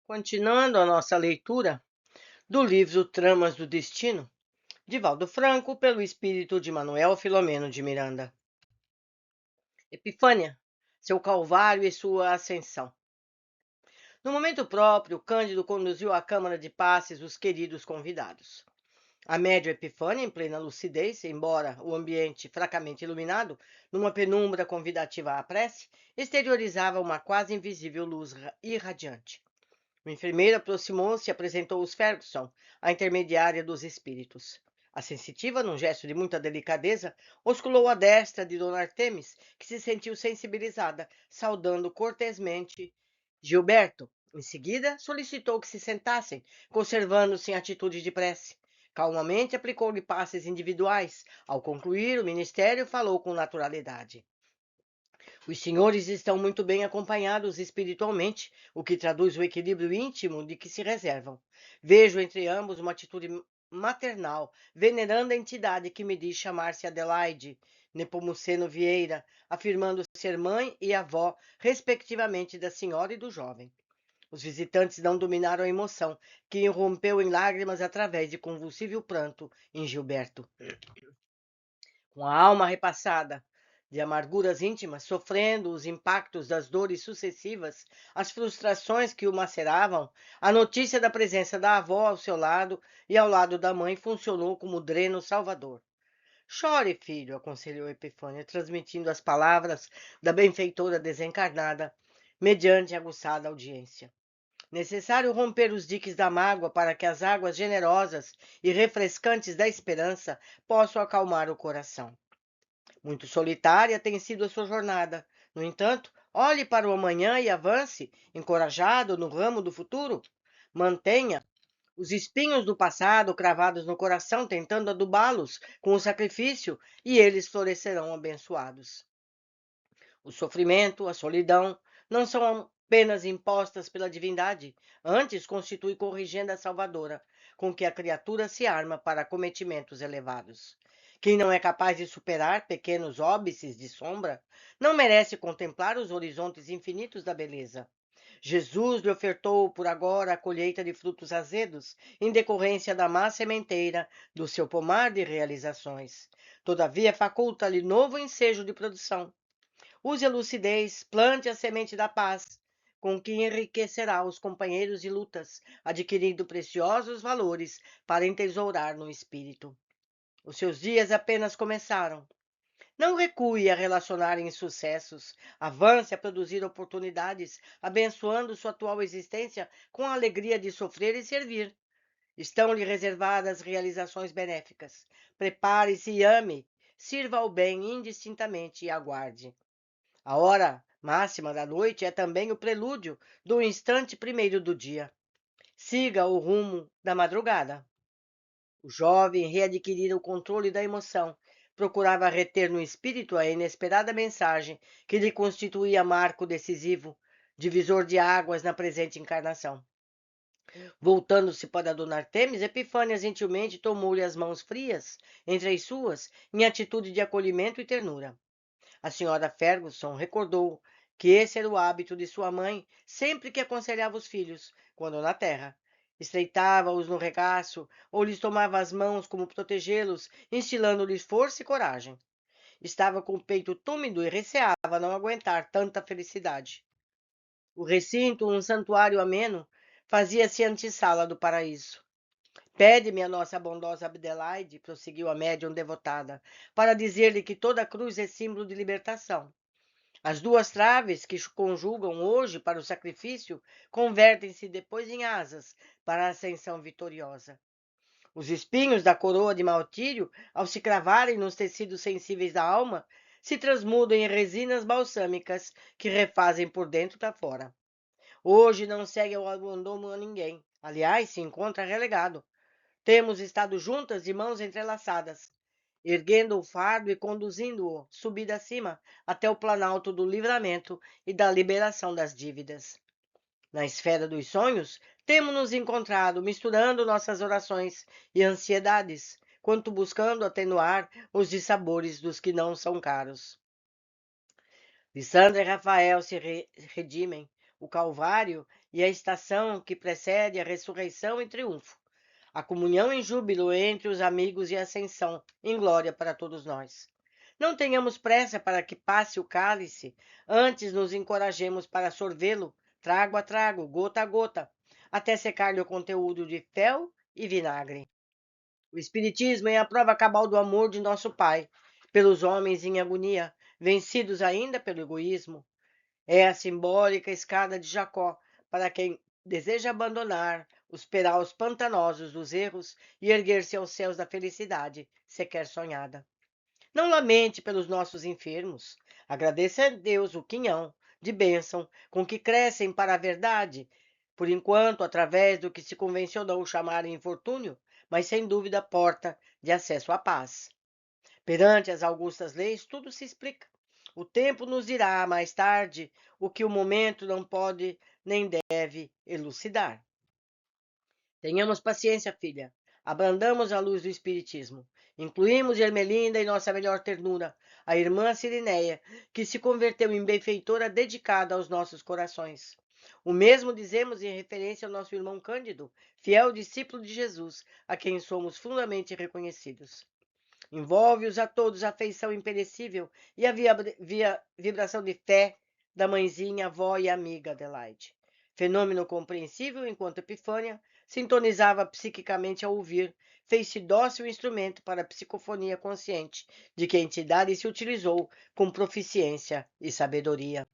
Continuando a nossa leitura do livro Tramas do Destino, de Valdo Franco, pelo espírito de Manuel Filomeno de Miranda. Epifânia, seu calvário e sua ascensão. No momento próprio, Cândido conduziu à Câmara de Passes os queridos convidados. A média Epifânia, em plena lucidez, embora o ambiente fracamente iluminado, numa penumbra convidativa à prece, exteriorizava uma quase invisível luz irradiante. O enfermeiro aproximou-se e apresentou os Ferguson, a intermediária dos espíritos. A sensitiva, num gesto de muita delicadeza, osculou a destra de Dona Artemis, que se sentiu sensibilizada, saudando cortesmente Gilberto. Em seguida, solicitou que se sentassem, conservando-se em atitude de prece. Calmamente aplicou-lhe passes individuais. Ao concluir, o ministério falou com naturalidade. Os senhores estão muito bem acompanhados espiritualmente, o que traduz o equilíbrio íntimo de que se reservam. Vejo entre ambos uma atitude maternal, venerando a entidade que me diz chamar-se Adelaide Nepomuceno Vieira, afirmando ser mãe e avó, respectivamente, da senhora e do jovem. Os visitantes não dominaram a emoção, que irrompeu em lágrimas através de convulsível pranto em Gilberto. Com a alma repassada de amarguras íntimas, sofrendo os impactos das dores sucessivas, as frustrações que o maceravam, a notícia da presença da avó ao seu lado e ao lado da mãe funcionou como dreno salvador. Chore, filho, aconselhou Epifânia, transmitindo as palavras da benfeitora desencarnada, mediante aguçada audiência. Necessário romper os diques da mágoa para que as águas generosas e refrescantes da esperança possam acalmar o coração. Muito solitária tem sido a sua jornada. No entanto, olhe para o amanhã e avance, encorajado no ramo do futuro. Mantenha os espinhos do passado cravados no coração, tentando adubá-los com o sacrifício, e eles florescerão abençoados. O sofrimento, a solidão, não são apenas impostas pela divindade, antes constitui corrigenda salvadora, com que a criatura se arma para cometimentos elevados. Quem não é capaz de superar pequenos óbices de sombra, não merece contemplar os horizontes infinitos da beleza. Jesus lhe ofertou por agora a colheita de frutos azedos, em decorrência da má sementeira do seu pomar de realizações. Todavia, faculta-lhe novo ensejo de produção. Use a lucidez, plante a semente da paz, com que enriquecerá os companheiros de lutas, adquirindo preciosos valores para entesourar no espírito. Os seus dias apenas começaram. Não recue a relacionar insucessos, avance a produzir oportunidades, abençoando sua atual existência com a alegria de sofrer e servir. Estão-lhe reservadas realizações benéficas. Prepare-se e ame, sirva ao bem indistintamente e aguarde. A hora máxima da noite é também o prelúdio do instante primeiro do dia. Siga o rumo da madrugada. O jovem readquirira o controle da emoção, procurava reter no espírito a inesperada mensagem que lhe constituía marco decisivo, divisor de águas na presente encarnação. Voltando-se para Dona Artemis, Epifânia gentilmente tomou-lhe as mãos frias entre as suas, em atitude de acolhimento e ternura. A senhora Ferguson recordou que esse era o hábito de sua mãe sempre que aconselhava os filhos, quando na terra. Estreitava-os no regaço ou lhes tomava as mãos como protegê-los, instilando-lhes força e coragem. Estava com o peito túmido e receava não aguentar tanta felicidade. O recinto, um santuário ameno, fazia-se antessala do paraíso. Pede-me a nossa bondosa Adelaide, prosseguiu a médium devotada, para dizer-lhe que toda cruz é símbolo de libertação. As duas traves que conjugam hoje para o sacrifício convertem-se depois em asas para a ascensão vitoriosa. Os espinhos da coroa de martírio, ao se cravarem nos tecidos sensíveis da alma, se transmudam em resinas balsâmicas que refazem por dentro para fora. Hoje não segue ao abandono a ninguém. Aliás, se encontra relegado. Temos estado juntas de mãos entrelaçadas, erguendo o fardo e conduzindo-o, subida acima, até o planalto do livramento e da liberação das dívidas. Na esfera dos sonhos, temos-nos encontrado, misturando nossas orações e ansiedades, quanto buscando atenuar os dissabores dos que não são caros. Lissandra e Rafael se redimem. O Calvário e a estação que precede a ressurreição em triunfo, a comunhão em júbilo entre os amigos e a ascensão em glória para todos nós. Não tenhamos pressa para que passe o cálice, antes nos encorajemos para sorvê-lo, trago a trago, gota a gota, até secar-lhe o conteúdo de fel e vinagre. O Espiritismo é a prova cabal do amor de nosso Pai, pelos homens em agonia, vencidos ainda pelo egoísmo. É a simbólica escada de Jacó para quem deseja abandonar os peraus pantanosos dos erros e erguer-se aos céus da felicidade, sequer sonhada. Não lamente pelos nossos enfermos. Agradeça a Deus o quinhão de bênção com que crescem para a verdade, por enquanto, através do que se convencionou chamar infortúnio, mas sem dúvida porta de acesso à paz. Perante as augustas leis, tudo se explica. O tempo nos dirá mais tarde o que o momento não pode nem deve elucidar. Tenhamos paciência, filha. Abrandamos a luz do Espiritismo. Incluímos Ermelinda em nossa melhor ternura, a irmã Cirineia, que se converteu em benfeitora dedicada aos nossos corações. O mesmo dizemos em referência ao nosso irmão Cândido, fiel discípulo de Jesus, a quem somos fundamente reconhecidos. Envolve-os a todos a afeição imperecível e a vibração de fé da mãezinha, avó e amiga Adelaide. Fenômeno compreensível enquanto Epifânia sintonizava psiquicamente ao ouvir, fez-se dócil instrumento para a psicofonia consciente, de que a entidade se utilizou com proficiência e sabedoria.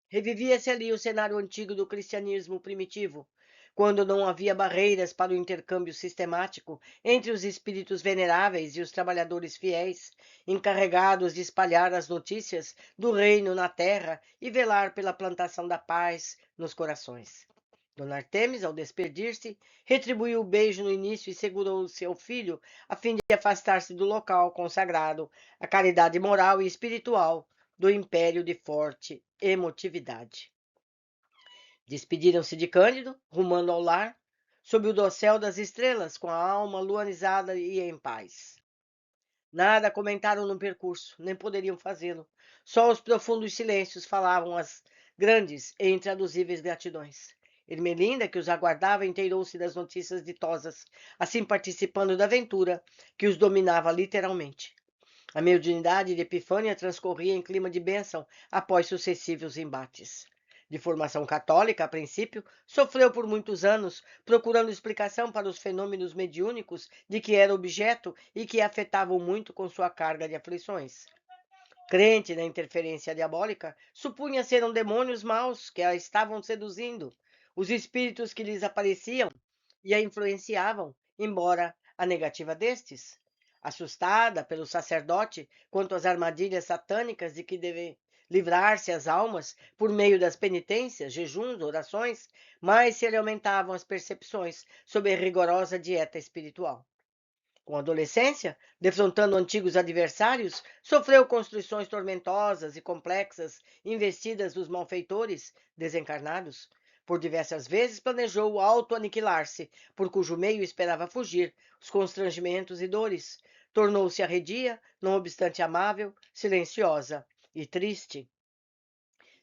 Revivia-se ali o cenário antigo do cristianismo primitivo, quando não havia barreiras para o intercâmbio sistemático entre os espíritos veneráveis e os trabalhadores fiéis, encarregados de espalhar as notícias do reino na terra e velar pela plantação da paz nos corações. Dona Artemis, ao despedir-se, retribuiu o beijo no início e segurou seu filho, a fim de afastar-se do local consagrado à caridade moral e espiritual do império de forte emotividade. Despediram-se de Cândido, rumando ao lar, sob o dossel das estrelas, com a alma luanizada e em paz. Nada comentaram no percurso, nem poderiam fazê-lo. Só os profundos silêncios falavam as grandes e intraduzíveis gratidões. Ermelinda, que os aguardava, inteirou-se das notícias ditosas, assim participando da aventura que os dominava literalmente. A mediunidade de Epifânia transcorria em clima de bênção após sucessivos embates. De formação católica, a princípio, sofreu por muitos anos, procurando explicação para os fenômenos mediúnicos de que era objeto e que a afetavam muito com sua carga de aflições. Crente na interferência diabólica, supunha serem demônios maus que a estavam seduzindo, os espíritos que lhes apareciam e a influenciavam, embora a negativa destes. Assustada pelo sacerdote quanto às armadilhas satânicas de que devem livrar-se as almas por meio das penitências, jejuns, orações, mais se lhe aumentavam as percepções sobre a rigorosa dieta espiritual. Com a adolescência, defrontando antigos adversários, sofreu construções tormentosas e complexas, investidas dos malfeitores desencarnados. Por diversas vezes planejou auto-aniquilar-se, por cujo meio esperava fugir os constrangimentos e dores. Tornou-se arredia, não obstante amável, silenciosa e triste.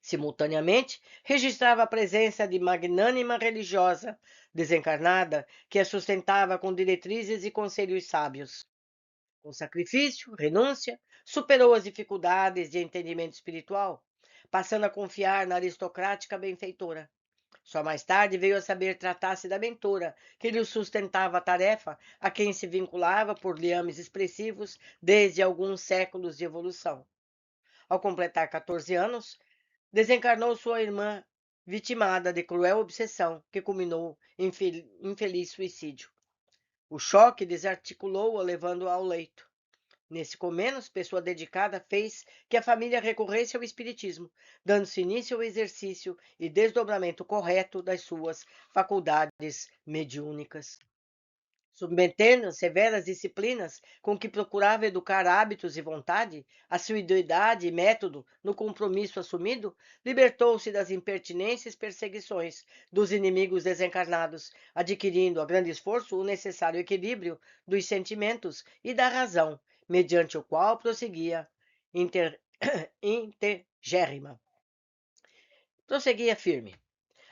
Simultaneamente, registrava a presença de magnânima religiosa desencarnada que a sustentava com diretrizes e conselhos sábios. Com sacrifício, renúncia, superou as dificuldades de entendimento espiritual, passando a confiar na aristocrática benfeitora. Só mais tarde veio a saber tratar-se da mentora, que lhe sustentava a tarefa, a quem se vinculava por liames expressivos desde alguns séculos de evolução. Ao completar 14 anos, desencarnou sua irmã, vitimada de cruel obsessão, que culminou em infeliz suicídio. O choque desarticulou-a, levando-a ao leito. Nesse comenos, pessoa dedicada fez que a família recorresse ao espiritismo, dando-se início ao exercício e desdobramento correto das suas faculdades mediúnicas. Submetendo às severas disciplinas com que procurava educar hábitos e vontade, assiduidade e método no compromisso assumido, libertou-se das impertinentes perseguições dos inimigos desencarnados, adquirindo a grande esforço o necessário equilíbrio dos sentimentos e da razão, mediante o qual prosseguia intergérrima. Prosseguia firme.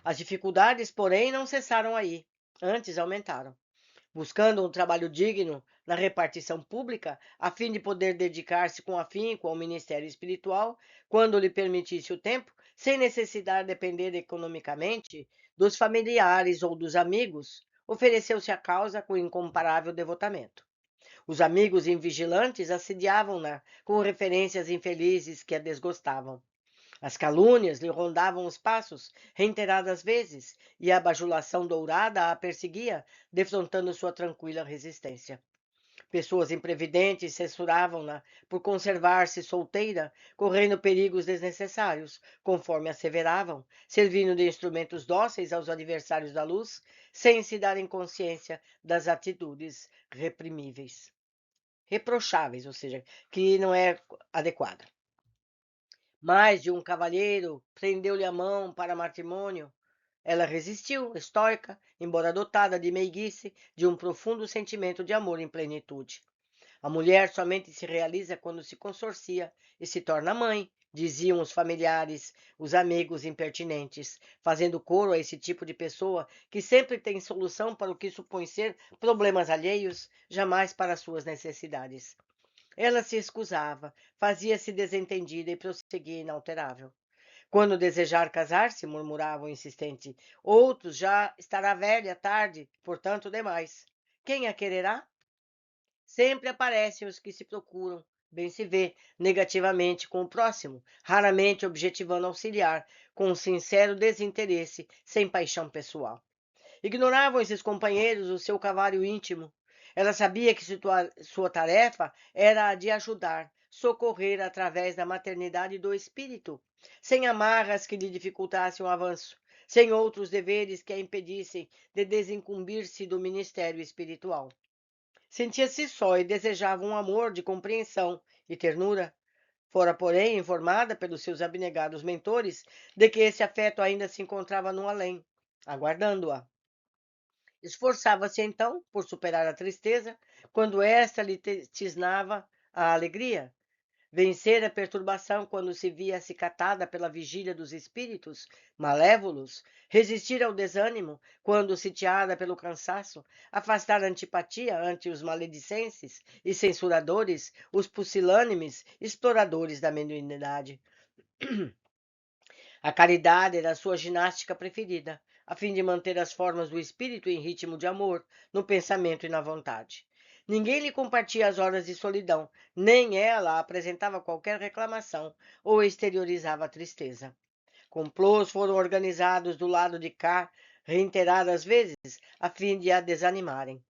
As dificuldades, porém, não cessaram aí, antes aumentaram. Buscando um trabalho digno na repartição pública, a fim de poder dedicar-se com afinco ao ministério espiritual, quando lhe permitisse o tempo, sem necessitar depender economicamente dos familiares ou dos amigos, ofereceu-se à causa com incomparável devotamento. Os amigos invigilantes assediavam-na com referências infelizes que a desgostavam. As calúnias lhe rondavam os passos reiteradas vezes, e a bajulação dourada a perseguia, defrontando sua tranquila resistência. Pessoas imprevidentes censuravam-na por conservar-se solteira, correndo perigos desnecessários, conforme asseveravam, servindo de instrumentos dóceis aos adversários da luz, sem se darem consciência das atitudes reprimíveis, reprocháveis, ou seja, que não é adequada. Mais de um cavalheiro prendeu-lhe a mão para matrimônio. Ela resistiu, estoica, embora dotada de meiguice, de um profundo sentimento de amor em plenitude. A mulher somente se realiza quando se consorcia e se torna mãe, diziam os familiares, os amigos impertinentes, fazendo coro a esse tipo de pessoa que sempre tem solução para o que supõe ser problemas alheios, jamais para suas necessidades. Ela se excusava, fazia-se desentendida e prosseguia inalterável. Quando desejar casar-se, murmurava o insistente, outros já estará velha, tarde, portanto demais. Quem a quererá? Sempre aparecem os que se procuram, bem se vê, negativamente com o próximo, raramente objetivando auxiliar, com um sincero desinteresse, sem paixão pessoal. Ignoravam esses companheiros o seu cavalo íntimo. Ela sabia que sua tarefa era a de ajudar, socorrer através da maternidade do espírito, sem amarras que lhe dificultassem o avanço, sem outros deveres que a impedissem de desincumbir-se do ministério espiritual. Sentia-se só e desejava um amor de compreensão e ternura. Fora, porém, informada pelos seus abnegados mentores de que esse afeto ainda se encontrava no além, aguardando-a. Esforçava-se então por superar a tristeza, quando esta lhe tisnava a alegria, vencer a perturbação quando se via acicatada pela vigília dos espíritos malévolos, resistir ao desânimo quando sitiada pelo cansaço, afastar a antipatia ante os maledicentes e censuradores, os pusilânimes exploradores da mediunidade. A caridade era a sua ginástica preferida, a fim de manter as formas do espírito em ritmo de amor, no pensamento e na vontade. Ninguém lhe compartia as horas de solidão, nem ela apresentava qualquer reclamação ou exteriorizava a tristeza. Complôs foram organizados do lado de cá, reiteradas vezes, a fim de a desanimarem.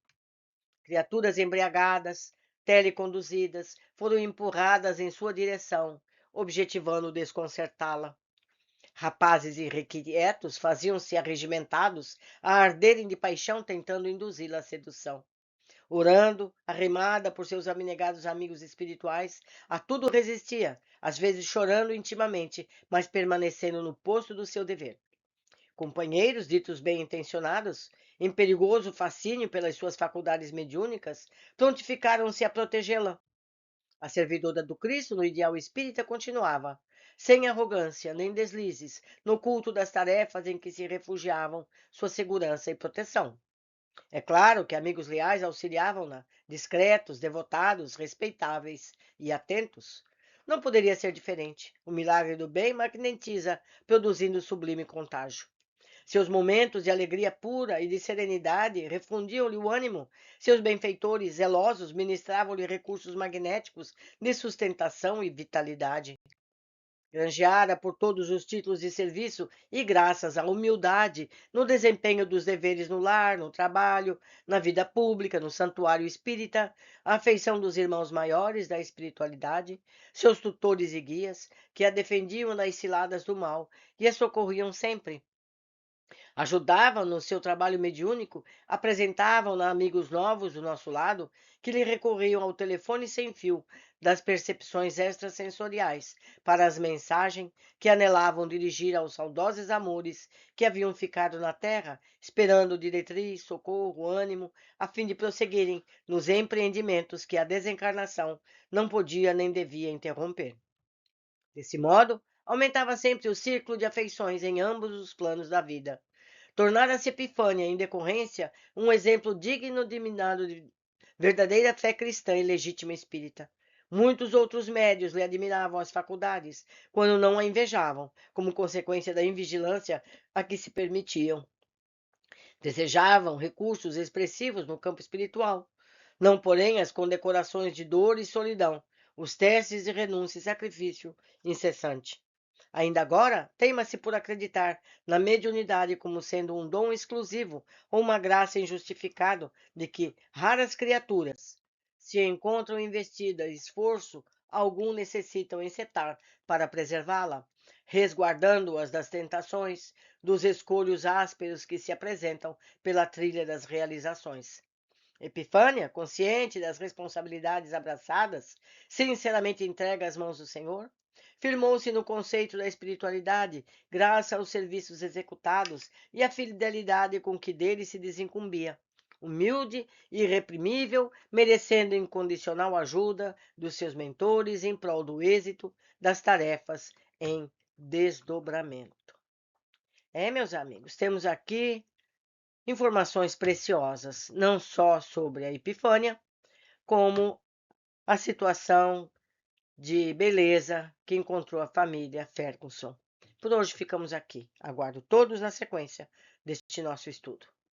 Criaturas embriagadas, teleconduzidas, foram empurradas em sua direção, objetivando desconcertá-la. Rapazes irrequietos faziam-se arregimentados a arderem de paixão tentando induzi-la à sedução. Orando, arremada por seus abnegados amigos espirituais, a tudo resistia, às vezes chorando intimamente, mas permanecendo no posto do seu dever. Companheiros, ditos bem-intencionados, em perigoso fascínio pelas suas faculdades mediúnicas, prontificaram-se a protegê-la. A servidora do Cristo, no ideal espírita, continuava, sem arrogância nem deslizes, no culto das tarefas em que se refugiavam sua segurança e proteção. É claro que amigos leais auxiliavam-na, discretos, devotados, respeitáveis e atentos. Não poderia ser diferente. O milagre do bem magnetiza, produzindo sublime contágio. Seus momentos de alegria pura e de serenidade refundiam-lhe o ânimo. Seus benfeitores zelosos ministravam-lhe recursos magnéticos de sustentação e vitalidade. Granjeara por todos os títulos de serviço e graças à humildade no desempenho dos deveres no lar, no trabalho, na vida pública, no santuário espírita, a afeição dos irmãos maiores da espiritualidade, seus tutores e guias, que a defendiam das ciladas do mal e a socorriam sempre. Ajudavam no seu trabalho mediúnico, apresentavam-na amigos novos do nosso lado, que lhe recorriam ao telefone sem fio das percepções extrasensoriais para as mensagens que anelavam dirigir aos saudosos amores que haviam ficado na terra, esperando diretriz, socorro, ânimo, a fim de prosseguirem nos empreendimentos que a desencarnação não podia nem devia interromper. Desse modo, aumentava sempre o círculo de afeições em ambos os planos da vida. Tornara-se Epifânia, em decorrência, um exemplo digno de verdadeira fé cristã e legítima espírita. Muitos outros médios lhe admiravam as faculdades, quando não a invejavam, como consequência da invigilância a que se permitiam. Desejavam recursos expressivos no campo espiritual, não, porém, as condecorações de dor e solidão, os testes de renúncia e sacrifício incessante. Ainda agora, teima-se por acreditar na mediunidade como sendo um dom exclusivo ou uma graça injustificada de que raras criaturas se encontram investidas, esforço algum necessitam encetar para preservá-la, resguardando-as das tentações, dos escolhos ásperos que se apresentam pela trilha das realizações. Epifânia, consciente das responsabilidades abraçadas, sinceramente entregue às mãos do Senhor, firmou-se no conceito da espiritualidade, graças aos serviços executados e à fidelidade com que dele se desincumbia. Humilde e irreprimível, merecendo incondicional ajuda dos seus mentores em prol do êxito das tarefas em desdobramento. Meus amigos, temos aqui informações preciosas, não só sobre a Epifânia, como a situação de beleza que encontrou a família Ferguson. Por hoje ficamos aqui. Aguardo todos na sequência deste nosso estudo.